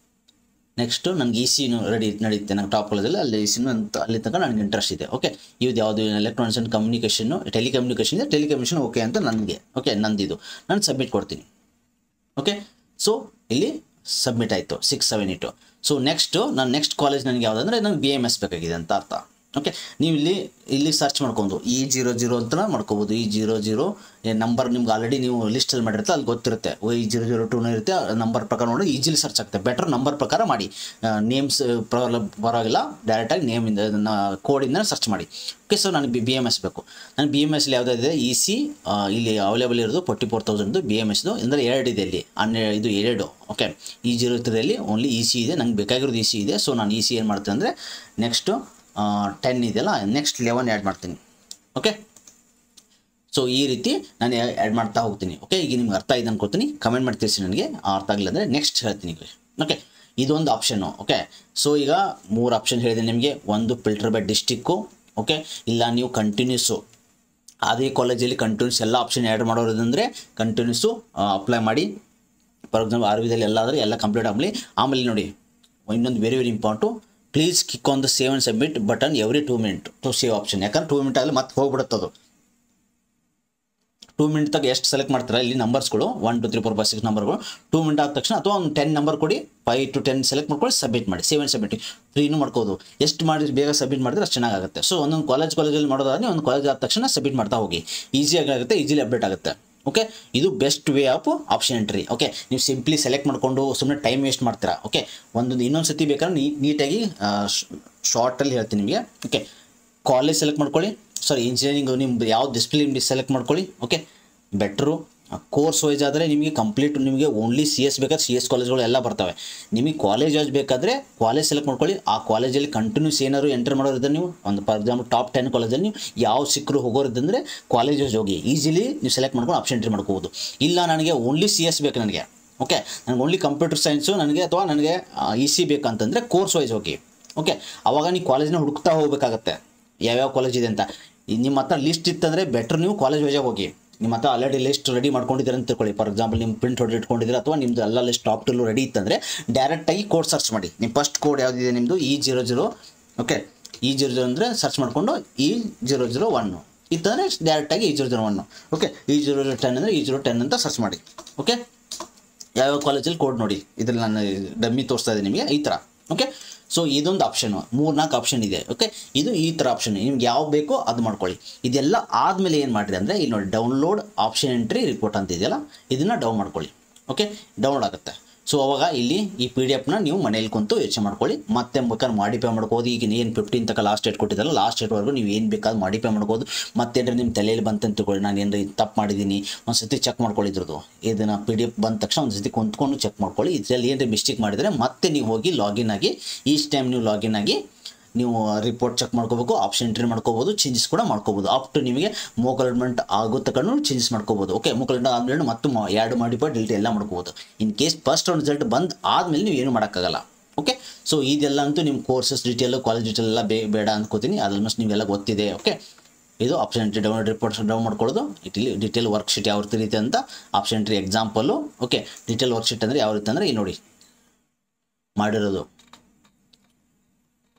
ECನೂ ರೆಡಿ ನಡೆಯುತ್ತೆ. ನಂಗೆ ಟಾಪ್ ಕಾಲೇಜಲ್ಲಿ ಅಲ್ಲಿ ECನೂ ಅಲ್ಲಿ ತನಕ ನನಗೆ ಇಂಟ್ರೆಸ್ಟ್ ಇದೆ. ಓಕೆ, ಇದು ಯಾವುದು ಎಲೆಕ್ಟ್ರಾನಿಕ್ಸ್ ಆ್ಯಂಡ್ ಕಮ್ಯುನಿಕೇಷನ್ನು, ಟೆಲಿಕಮ್ಯುನಿಕೇಷನ್ ಇದೆ, ಟೆಲಿಕಮ್ಯುನಿಕೇಷನ್ ಓಕೆ ಅಂತ ನನಗೆ. ಓಕೆ, ನಂದಿದು ನಾನು ಸಬ್ಮಿಟ್ ಕೊಡ್ತೀನಿ. ಓಕೆ, ಸೊ ಇಲ್ಲಿ ಸಬ್ಮಿಟ್ ಆಯಿತು 6 7 8. ಸೊ ನೆಕ್ಸ್ಟ್ ಕಾಲೇಜ್ ನನಗೆ ಯಾವುದಂದರೆ, ನನಗೆ BMS ಬೇಕಾಗಿದೆ ಅಂತ ಅರ್ಥ. ಓಕೆ, ನೀವು ಇಲ್ಲಿ ಸರ್ಚ್ ಮಾಡ್ಕೊಂಡು E00 ಅಂತ ಮಾಡ್ಕೋಬೋದು. E00 ನಂಬರ್ ನಿಮ್ಗೆ ಆಲ್ರೆಡಿ ನೀವು ಲಿಸ್ಟಲ್ಲಿ ಮಾಡಿರುತ್ತೆ, ಅಲ್ಲಿ ಗೊತ್ತಿರುತ್ತೆ. E002 ಇರುತ್ತೆ, ನಂಬರ್ ಪ್ರಕಾರ ನೋಡಿ ಈಜಿಲಿ ಸರ್ಚ್ ಆಗುತ್ತೆ. ಬೆಟರ್ ನಂಬರ್ ಪ್ರಕಾರ ಮಾಡಿ, ನೇಮ್ಸ್ ಪರವಾಗಿಲ್ಲ, ಡೈರೆಕ್ಟಾಗಿ ನೇಮಿಂದ ಕೋಡಿಂದ ಸರ್ಚ್ ಮಾಡಿ. ಓಕೆ, ಸೊ ನನಗೆ BMS ಬೇಕು. ನಾನು BMSಲಿ ಯಾವುದಾಗಿದೆ EC ಇಲ್ಲಿ ಅವೈಲೇಬಲ್ ಇರೋದು 44,000 BMSದು, ಅಂದರೆ 2 ಇದೆ ಇಲ್ಲಿ, ಇದು 2. ಓಕೆ, E03ದಲ್ಲಿ ಓನ್ಲಿ EC ಇದೆ, ನಂಗೆ ಬೇಕಾಗಿರೋದು EC ಇದೆ. ಸೊ ನಾನು EC ಏನು ಮಾಡ್ತೀನಿ ಅಂದರೆ, ನೆಕ್ಸ್ಟು 10 ಇದೆಯಲ್ಲ, ನೆಕ್ಸ್ಟ್ 11 ಆ್ಯಡ್ ಮಾಡ್ತೀನಿ. ಓಕೆ, ಸೊ ಈ ರೀತಿ ನಾನು ಆ್ಯಡ್ ಮಾಡ್ತಾ ಹೋಗ್ತೀನಿ. ಓಕೆ, ಈಗ ನಿಮ್ಗೆ ಅರ್ಥ ಇದೆ ಅನ್ಕೋತೀನಿ, ಕಮೆಂಟ್ ಮಾಡಿ ತಿಳಿಸಿ ನನಗೆ. ಅರ್ಥ ಆಗಿಲ್ಲ ಅಂದರೆ ನೆಕ್ಸ್ಟ್ ಹೇಳ್ತೀನಿ. ಓಕೆ, ಇದೊಂದು ಆಪ್ಷನ್ನು. ಓಕೆ, ಸೊ ಈಗ 3 ಆಪ್ಷನ್ ಹೇಳಿದೆ ನಿಮಗೆ. ಒಂದು ಫಿಲ್ಟರ್ ಬೈ ಡಿಸ್ಟಿಕ್ಕು. ಓಕೆ, ಇಲ್ಲ ನೀವು ಕಂಟಿನ್ಯೂಸು ಅದೇ ಕಾಲೇಜಲ್ಲಿ ಕಂಟಿನ್ಯೂಸ್ ಎಲ್ಲ ಆಪ್ಷನ್ ಆ್ಯಡ್ ಮಾಡೋದಂದರೆ ಕಂಟಿನ್ಯೂಸು ಅಪ್ಲೈ ಮಾಡಿ. ಫಾರ್ ಎಕ್ಸಾಂಪಲ್ RVದಲ್ಲಿ ಎಲ್ಲಾದರೆ ಎಲ್ಲ ಕಂಪ್ಲೀಟ್ ಆಗಲಿ. ಆಮೇಲೆ ನೋಡಿ, ಇನ್ನೊಂದು very important, please click on the save and submit button every 2 minute to save option. ಯಾಕಂದ್ರೆ 2 ಮಿನಿಟ್ ಆಗಲಿ ಮತ್ತೆ ಹೋಗ್ಬಿಡುತ್ತೆ ಅದು. 2 ಮಿನಿಟ್ ತಗ ಎಷ್ಟು ಸೆಲೆಕ್ಟ್ ಮಾಡ್ತಾರೆ ಇಲ್ಲಿ ನಂಬರ್ಸ್ಗಳು 1 2 3 4 5 6 ನಂಬರ್ಗಳು. 2 ಮಿನಿಟ್ ಆದ ತಕ್ಷಣ ಅಥವಾ ಒಂದು 10 ನಂಬರ್ ಕೊಡಿ, 5 to 10 ಸೆಲೆಕ್ಟ್ ಮಾಡ್ಕೊಳ್ಳಿ, ಸಬ್ಮಿಟ್ ಮಾಡಿ. ಸೇವ್ ಆ್ಯಂಡ್ ಸಬ್ಮಿಟ್ ಫ್ರೀನೂ ಮಾಡ್ಕೋದು. ಎಷ್ಟು ಮಾಡಿ ಬೇಗ ಸಬ್ಮಿಟ್ ಮಾಡಿದ್ರೆ ಅಷ್ಟು ಚೆನ್ನಾಗುತ್ತೆ. ಸೊ ಒಂದೊಂದು ಕಾಲೇಜಲ್ಲಿ ಮಾಡೋದಾದ್ರೆ ಒಂದು ಕಾಲೇಜ್ ಆದ ತಕ್ಷಣ ಸಬ್ಮಿಟ್ ಮಾಡ್ತಾ ಹೋಗಿ, ಈಸಿಯಾಗಿ ಆಗುತ್ತೆ, ಈಸಿಲಿ ಅಪ್ಡೇಟ್ ಆಗುತ್ತೆ. ಓಕೆ, ಇದು best way of option entry. Okay, ನೀವು ಸಿಂಪ್ಲಿ ಸೆಲೆಕ್ಟ್ ಮಾಡಿಕೊಂಡು ಸುಮ್ಮನೆ ಟೈಮ್ ವೇಸ್ಟ್ ಮಾಡ್ತೀರಾ. ಓಕೆ, ಇನ್ನೊಂದು ಸತಿ ಬೇಕಾದ್ರೆ ನೀಟಾಗಿ ಶಾರ್ಟಲ್ಲಿ ಹೇಳ್ತೀನಿ ನಿಮಗೆ. ಓಕೆ, ಕಾಲೇಜ್ ಸೆಲೆಕ್ಟ್ ಮಾಡ್ಕೊಳ್ಳಿ, ಇಂಜಿನಿಯರಿಂಗ್ ನಿಮ್ದು ಯಾವ ಡಿಸಿಪ್ಲಿನ್ ಸೆಲೆಕ್ಟ್ ಮಾಡ್ಕೊಳ್ಳಿ. ಓಕೆ, ಬೆಟ್ರು ಕೋರ್ಸ್ ವೈಸ್ ಆದರೆ ನಿಮಗೆ ಕಂಪ್ಲೀಟ್ ನಿಮಗೆ ಓನ್ಲಿ CS ಬೇಕಾದ್ರೆ CS ಕಾಲೇಜ್ಗಳು ಎಲ್ಲ ಬರ್ತವೆ. ನಿಮಗೆ ಕಾಲೇಜ್ ವೈಸ್ ಬೇಕಾದರೆ ಕಾಲೇಜ್ ಸೆಲೆಕ್ಟ್ ಮಾಡ್ಕೊಳ್ಳಿ. ಆ ಕಾಲೇಜಲ್ಲಿ ಕಂಟಿನ್ಯೂಸ್ ಏನಾದ್ರು ಎಂಟರ್ ಮಾಡೋರಿದ್ದರೆ ನೀವು ಒಂದು ಫಾರ್ ಎಕ್ಸಾಂಪಲ್ ಟಾಪ್ 10 ಕಾಲೇಜಲ್ಲಿ ನೀವು ಯಾವ ಸಿಕ್ಕರು ಹೋಗೋರಿದ್ದಂದರೆ ಕಾಲೇಜ್ ವೈಸ್ ಹೋಗಿ ಈಸಿಲಿ ನೀವು ಸೆಲೆಕ್ಟ್ ಮಾಡ್ಕೊಂಡು ಆಪ್ಷನ್ ಎಂಟ್ರಿ ಮಾಡ್ಕೋಬೋದು. ಇಲ್ಲ ನನಗೆ ಓನ್ಲಿ CS ಬೇಕು ನನಗೆ, ಓಕೆ, ನನಗೆ ಓನ್ಲಿ ಕಂಪ್ಯೂಟರ್ ಸೈನ್ಸು ನನಗೆ ಅಥವಾ ನನಗೆ EC ಬೇಕಂತಂದರೆ ಕೋರ್ಸ್ ವೈಸ್ ಹೋಗಿ. ಓಕೆ, ಆವಾಗ ನೀವು ಕಾಲೇಜ್ನ ಹುಡುಕ್ತಾ ಹೋಗಬೇಕಾಗತ್ತೆ ಯಾವ್ಯಾವ ಕಾಲೇಜ್ ಇದೆ ಅಂತ. ನಿಮ್ಮ ಹತ್ರ ಲಿಸ್ಟ್ ಇತ್ತಂದರೆ ಬೆಟ್ರ್ ನೀವು ಕಾಲೇಜ್ ವೈಸಾಗಿ ಹೋಗಿ. ನಿಮ್ಮ ಹತ್ರ ಆಲ್ರೆಡಿ ಲಿಸ್ಟ್ ರೆಡಿ ಮಾಡ್ಕೊಂಡಿದ್ದೀರ ಅಂತ ತಿಳ್ಕೊಳ್ಳಿ. ಫಾರ್ ಎಕ್ಸಾಂಪಲ್ ನಿಮ್ಮ ಪ್ರಿಂಟ್ ಹೊಡೆದು ಇಟ್ಕೊಂಡಿದ್ದೀರ ಅಥವಾ ನಿಮ್ಮದು ಎಲ್ಲ ಲಿಸ್ಟ್ ಟಾಪ್ ಟು ರೆಡಿ ಇತ್ತಂದರೆ ಡೈರೆಕ್ಟಾಗಿ ಕೋಡ್ ಸರ್ಚ್ ಮಾಡಿ. ನಿಮ್ಮ ಫಸ್ಟ್ ಕೋಡ್ ಯಾವುದಿದೆ ನಿಮ್ಮದು E00. ಓಕೆ, E00 ಅಂದರೆ ಸರ್ಚ್ ಮಾಡಿಕೊಂಡು E001 ಇತ್ತಂದರೆ ಡೈರೆಕ್ಟಾಗಿ E001. ಓಕೆ, E010 ಅಂದರೆ E010 ಅಂತ ಸರ್ಚ್ ಮಾಡಿ. ಓಕೆ, ಯಾವ್ಯಾವ ಕಾಲೇಜಲ್ಲಿ ಕೋಡ್ ನೋಡಿ, ಇದ್ರಲ್ಲಿ ನಾನು ಡಮ್ಮಿ ತೋರಿಸ್ತಾ ಇದ್ದೀನಿ ನಿಮಗೆ ಈ ಥರ. ಓಕೆ, ಸೊ ಇದೊಂದು ಆಪ್ಷನು, 3-4 ಆಪ್ಷನ್ ಇದೆ. ಓಕೆ, ಇದು ಈ ಥರ ಆಪ್ಷನ್ ನಿಮ್ಗೆ ಯಾವ ಬೇಕೋ ಅದು ಮಾಡ್ಕೊಳ್ಳಿ. ಇದೆಲ್ಲ ಆದಮೇಲೆ ಏನು ಮಾಡಿದೆ ಅಂದರೆ ಇಲ್ಲಿ ನೋಡಿ ಡೌನ್ಲೋಡ್ ಆಪ್ಷನ್ ಎಂಟ್ರಿ ರಿಪೋರ್ಟ್ ಅಂತ ಇದೆಯಲ್ಲ, ಇದನ್ನು ಡೌನ್ ಮಾಡ್ಕೊಳ್ಳಿ. ಓಕೆ, ಡೌನ್ಲೋಡ್ ಆಗುತ್ತೆ. ಸೊ ಅವಾಗ ಇಲ್ಲಿ ಈ PDF ನೀವು ಮನೇಲಿ ಕುಂತು ಯೋಚನೆ ಮಾಡ್ಕೊಳ್ಳಿ. ಮತ್ತೆ ಬೇಕಾದ್ರೆ ಮಾಡಿಫೈ ಮಾಡ್ಕೋದು. ಈಗ ಏನು 15 ತನಕ ಲಾಸ್ಟ್ ಡೇಟ್ ಕೊಟ್ಟಿದ್ದಲ್ಲ, ಲಾಸ್ಟ್ ಡೇಟ್ವರೆಗೂ ನೀವು ಏನು ಬೇಕಾದ್ರೂ ಮಾಡಿಫೈ ಮಾಡ್ಕೋದು. ಮತ್ತೇನಾದ್ರೆ ನಿಮ್ಮ ತಲೆಯಲ್ಲಿ ಬಂತಂತ ತಿಳ್ಕೊಳ್ಳಿ, ನಾನು ಏನಾರ ತಪ್ಪು ಮಾಡಿದ್ದೀನಿ ಒಂದು ಸತಿ ಚೆಕ್ ಮಾಡ್ಕೊಳ್ಳಿದ್ರದ್ದು. ಇದನ್ನು PDF ಬಂದ ತಕ್ಷಣ ಒಂದು ಸತಿ ಕುಂತ್ಕೊಂಡು ಚೆಕ್ ಮಾಡ್ಕೊಳ್ಳಿ. ಇದರಲ್ಲಿ ಏನಾರ ಮಿಸ್ಟೇಕ್ ಮಾಡಿದರೆ ಮತ್ತೆ ನೀವು ಹೋಗಿ ಲಾಗಿನ್ ಆಗಿ ಈಚ್ ಟೈಮ್ ನೀವು ಲಾಗಿನ್ ಆಗಿ ನೀವು ರಿಪೋರ್ಟ್ ಚೆಕ್ ಮಾಡ್ಕೋಬೇಕು, ಆಪ್ಷನ್ ಎಂಟ್ರಿ ಮಾಡ್ಕೋಬೋದು, ಚೇಂಜಸ್ ಕೂಡ ಮಾಡ್ಕೋಬೋದು. ಅಪ್ ಟು ನಿಮಗೆ ಮೋಕಲ್ಮೆಂಟ್ ಆಗೋ ತಗೊಂಡು ಚೇಂಜಸ್ ಮಾಡ್ಕೋಬೋದು. ಓಕೆ, ಮೋಕಲ್ಮೆಂಟ್ ಆದಮೇಲೆ ಮತ್ತೆ ಎರಡು ಮಾಡಿಫೈ ಡಿಲೀಟ್ ಎಲ್ಲ ಮಾಡ್ಕೋಬೋದು. In case first round result ಬಂದು ಆದಮೇಲೆ ನೀವು ಏನು ಮಾಡೋಕ್ಕಾಗಲ್ಲ. ಓಕೆ, ಸೊ ಇದೆಲ್ಲ ಅಂತೂ ನಿಮ್ಮ ಕೋರ್ಸಸ್ ಡೀಟೇಲು ಕಾಲೇಜ್ ಡೀಟೇಲ್ ಎಲ್ಲ ಬೇಡ ಅಂದ್ಕೋತೀನಿ. ಆಲ್ಮೋಸ್ಟ್ ನೀವೆಲ್ಲ ಗೊತ್ತಿದೆ. ಓಕೆ, ಇದು option entry download reports down ಮಾಡ್ಕೊಳ್ಳೋದು. ಇಲ್ಲಿ ಡಿಟೇಲ್ ವರ್ಕ್ಶೀಟ್ ಯಾವ ರೀತಿ ಅಂತ option entry example. Okay, detail worksheet ಅಂದರೆ ಯಾವ ರೀತಿ ಅಂದರೆ ಈ ನೋಡಿ ಮಾಡಿರೋದು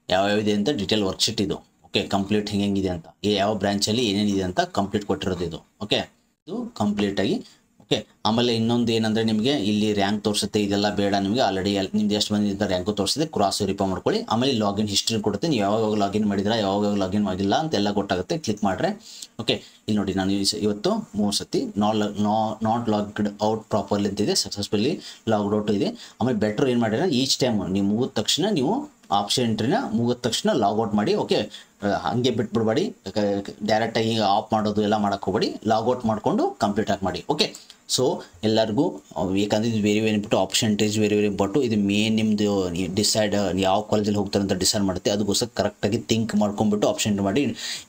ಯಾವ್ಯಾವಿದೆ ಅಂತ ಡಿಟೇಲ್ ವರ್ಕ್ಶೀಟ್ ಇದು. ಓಕೆ, ಕಂಪ್ಲೀಟ್ ಹೆಂಗಿದೆ ಅಂತ, ಯಾವ ಬ್ರಾಂಚಲ್ಲಿ ಏನೇನಿದೆ ಅಂತ ಕಂಪ್ಲೀಟ್ ಕೊಟ್ಟಿರೋದು ಇದು. ಓಕೆ, ಇದು ಕಂಪ್ಲೀಟಾಗಿ. ಓಕೆ, ಆಮೇಲೆ ಇನ್ನೊಂದು ಏನಂದರೆ ನಿಮಗೆ ಇಲ್ಲಿ ರ್ಯಾಂಕ್ ತೋರಿಸುತ್ತೆ, ಇದೆಲ್ಲ ಬೇಡ ನಿಮಗೆ. ಆಲ್ರೆಡಿ ನಿಮ್ದು ಎಷ್ಟು ಬಂದಿದ್ದ ರ್ಯಾಂಕು ತೋರಿಸಿದೆ, ಕ್ರಾಸ್ ವೆರಿಫೈ ಮಾಡ್ಕೊಳ್ಳಿ. ಆಮೇಲೆ ಲಾಗಿನ್ ಹಿಸ್ಟ್ರಿ ಕೊಡುತ್ತೆ, ನೀವು ಯಾವಾಗ ಲಾಗಿನ್ ಮಾಡಿದ್ರೆ ಯಾವಾಗ ಲಾಗಿನ್ ಆಗಿಲ್ಲ ಅಂತೆಲ್ಲ ಗೊತ್ತಾಗುತ್ತೆ. ಕ್ಲಿಕ್ ಮಾಡಿದ್ರೆ ಓಕೆ, ಇಲ್ಲಿ ನೋಡಿ ನಾನು ಇವತ್ತು 3 ಸತಿ ನಾಟ್ ಲಾಗ್ಡ್ ಔಟ್ ಪ್ರಾಪರ್ಲಿ ಅಂತಿದೆ, ಸಕ್ಸಸ್ಫುಲಿ ಲಾಗ್ಡ್ ಔಟ್ ಇದೆ. ಆಮೇಲೆ ಬೆಟ್ರ್ ಏನು ಮಾಡಿದ್ರೆ ಈಚ್ ಟೈಮ್ ನೀವು ಮುಗಿದ ತಕ್ಷಣ ನೀವು ಆಪ್ಷನ್ ಎಂಟ್ರಿನ ಮುಗಿದ ತಕ್ಷಣ ಲಾಗೌಟ್ ಮಾಡಿ. ಓಕೆ, ಹಂಗೆ ಬಿಟ್ಬಿಡ್ಬೇಡಿ, ಡೈರೆಕ್ಟಾಗಿ ಆಫ್ ಮಾಡೋದು ಎಲ್ಲ ಮಾಡೋಕ್ಕೆ ಹೋಗ್ಬೇಡಿ, ಲಾಗೌಟ್ ಮಾಡಿಕೊಂಡು ಕಂಪ್ಲೀಟ್ ಆಗಿ ಮಾಡಿ. ಓಕೆ, ಸೊ ಎಲ್ಲರಿಗೂ ಯಾಕಂದರೆ ಇದು very important, option entry is very important. ಇದು ಮೇನ್ ನಿಮ್ಮದು ಡಿಸೈಡ್ ಯಾವ ಕಾಲೇಜಲ್ಲಿ ಹೋಗ್ತಾರೆ ಅಂತ ಡಿಸೈಡ್ ಮಾಡುತ್ತೆ. ಅದಕ್ಕೋಸ್ಕರ ಕರೆಕ್ಟಾಗಿ ಥಿಂಕ್ ಮಾಡ್ಕೊಂಡ್ಬಿಟ್ಟು ಆಪ್ಷನ್ ಎಂಟ್ರಿ ಮಾಡಿ.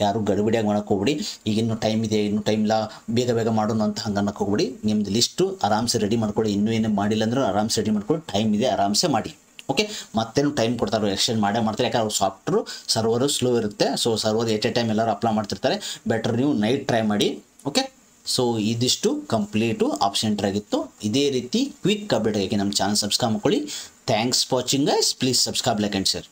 ಯಾರು ಗಡಿಬಿಡಿಯಾಗಿ ಮಾಡೋಕ್ಕೆ ಹೋಗ್ಬಿಡಿ, ಈಗ ಇನ್ನೂ ಟೈಮ್ ಇದೆ, ಇನ್ನೂ ಟೈಮ್ ಇಲ್ಲ, ಬೇಗ ಮಾಡೋಣ ಅಂತ ಹಂಗೆ ಅನ್ನೋಕ್ಕೆ ಹೋಗ್ಬಿಡಿ. ನಿಮ್ಮದು ಲಿಸ್ಟು ಆರಾಮ್ಸೆ ರೆಡಿ ಮಾಡ್ಕೊಳ್ಳಿ. ಇನ್ನೂ ಏನು ಮಾಡಿಲ್ಲ ಅಂದ್ರೆ ಆರಾಮ್ಸೆ ರೆಡಿ ಮಾಡ್ಕೊಳ್ಳಿ, ಟೈಮ್ ಇದೆ, ಆರಾಮ್ಸೆ ಮಾಡಿ. ಓಕೆ, ಮತ್ತೇನು ಟೈಮ್ ಕೊಡ್ತಾರೆ, ಎಕ್ಸ್ಟೆಂಡ್ ಮಾಡ್ತಾರೆ, ಯಾಕಂದ್ರೆ ಅವ್ರು ಸಾಫ್ಟ್ವೇರು ಸರ್ವರು ಸ್ಲೋ ಇರುತ್ತೆ. So server at a time ಎಲ್ಲರೂ ಅಪ್ಲೈ ಮಾಡ್ತಿರ್ತಾರೆ. ಬೆಟರ್ ನೀವು ನೈಟ್ ಟ್ರೈ ಮಾಡಿ. ಓಕೆ, ಸೊ ಇದಿಷ್ಟು ಕಂಪ್ಲೀಟು ಆಪ್ಷನ್ ಎಂಟ್ರಿ ಆಗಿತ್ತು. ಇದೇ ರೀತಿ ಕ್ವಿಕ್ ಅಪ್ಡೇಟ್ ಆಗಿ ನಮ್ಮ ಚಾನಲ್ ಸಬ್ಸ್ಕ್ರೈಬ್ ಮಾಡ್ಕೊಳ್ಳಿ. Thanks for watching guys. Please subscribe, like and share.